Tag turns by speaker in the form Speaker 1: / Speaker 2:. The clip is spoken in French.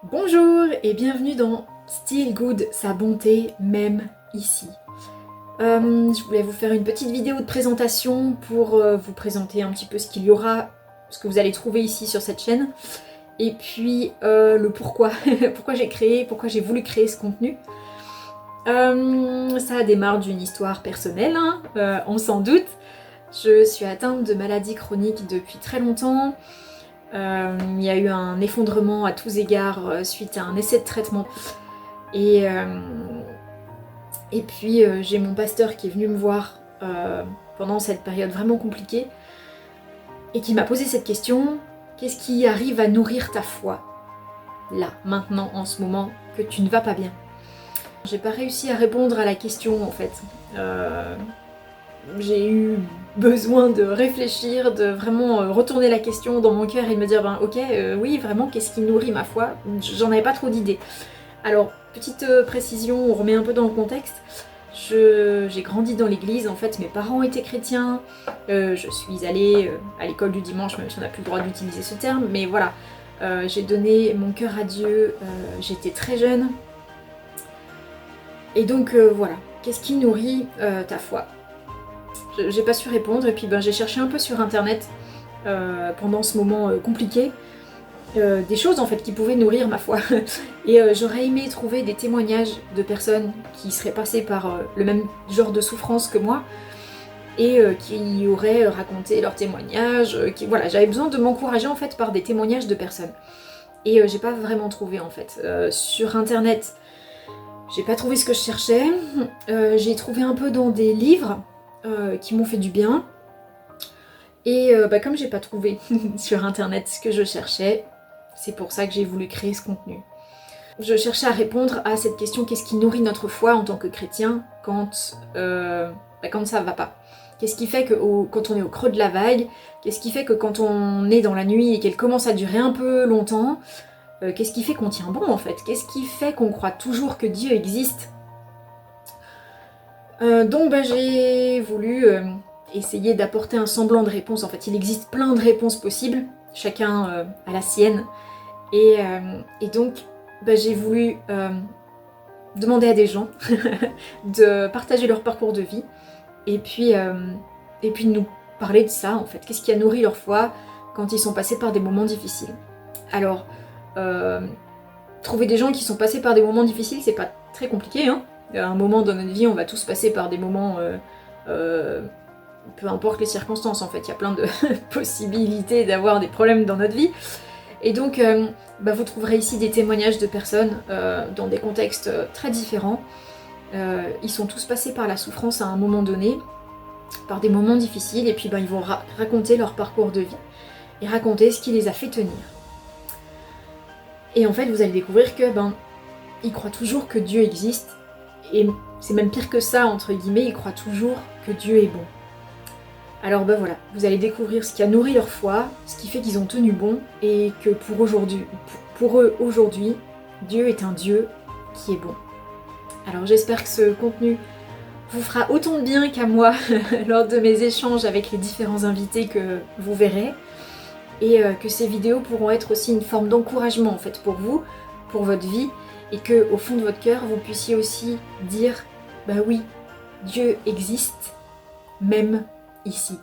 Speaker 1: Bonjour et bienvenue dans Still Good, sa bonté même ici. Je voulais vous faire une petite vidéo de présentation pour vous présenter un petit peu ce qu'il y aura, ce que vous allez trouver ici sur cette chaîne, et puis le pourquoi, pourquoi j'ai voulu créer ce contenu. Ça démarre d'une histoire personnelle, hein, on s'en doute. Je suis atteinte de maladies chroniques depuis très longtemps. Il y a eu un effondrement à tous égards suite à un essai de traitement. Et puis j'ai mon pasteur qui est venu me voir pendant cette période vraiment compliquée et qui m'a posé cette question: qu'est-ce qui arrive à nourrir ta foi là, maintenant, en ce moment, que tu ne vas pas bien? J'ai pas réussi à répondre à la question en fait. J'ai eu besoin de réfléchir, de vraiment retourner la question dans mon cœur et de me dire ok, oui, vraiment, qu'est-ce qui nourrit ma foi? J'en avais pas trop d'idées. Alors, petite précision, on remet un peu dans le contexte. J'ai grandi dans l'église, en fait, mes parents étaient chrétiens, je suis allée à l'école du dimanche, même si on n'a plus le droit d'utiliser ce terme, mais voilà, j'ai donné mon cœur à Dieu, j'étais très jeune. Et donc voilà, qu'est-ce qui nourrit ta foi? J'ai pas su répondre, et puis j'ai cherché un peu sur internet pendant ce moment compliqué, des choses en fait qui pouvaient nourrir ma foi. Et j'aurais aimé trouver des témoignages de personnes qui seraient passées par le même genre de souffrance que moi et qui auraient raconté leurs témoignages. Voilà, j'avais besoin de m'encourager en fait par des témoignages de personnes. Et j'ai pas vraiment trouvé en fait. Sur internet, j'ai pas trouvé ce que je cherchais. J'ai trouvé un peu dans des livres qui m'ont fait du bien. Et comme j'ai pas trouvé sur internet ce que je cherchais, c'est pour ça que j'ai voulu créer ce contenu. Je cherchais à répondre à cette question: qu'est-ce qui nourrit notre foi en tant que chrétien quand ça va pas? Qu'est-ce qui fait que quand on est au creux de la vague? Qu'est-ce qui fait que quand on est dans la nuit et qu'elle commence à durer un peu longtemps, qu'est-ce qui fait qu'on tient bon en fait? Qu'est-ce qui fait qu'on croit toujours que Dieu existe? Donc j'ai voulu essayer d'apporter un semblant de réponse. En fait, il existe plein de réponses possibles, chacun a la sienne. Et donc j'ai voulu demander à des gens de partager leur parcours de vie et puis de nous parler de ça en fait. Qu'est-ce qui a nourri leur foi quand ils sont passés par des moments difficiles? Alors, trouver des gens qui sont passés par des moments difficiles, c'est pas très compliqué, hein. À un moment dans notre vie, on va tous passer par des moments, peu importe les circonstances en fait, il y a plein de possibilités d'avoir des problèmes dans notre vie. Et donc, vous trouverez ici des témoignages de personnes dans des contextes très différents. Ils sont tous passés par la souffrance à un moment donné, par des moments difficiles, et puis ils vont raconter leur parcours de vie et raconter ce qui les a fait tenir. Et en fait, vous allez découvrir que ils croient toujours que Dieu existe, et c'est même pire que ça, entre guillemets, ils croient toujours que Dieu est bon. Alors voilà, vous allez découvrir ce qui a nourri leur foi, ce qui fait qu'ils ont tenu bon, et que pour eux aujourd'hui, Dieu est un Dieu qui est bon. Alors j'espère que ce contenu vous fera autant de bien qu'à moi lors de mes échanges avec les différents invités que vous verrez, et que ces vidéos pourront être aussi une forme d'encouragement en fait pour vous, pour votre vie, et que au fond de votre cœur vous puissiez aussi dire oui, Dieu existe, même ici.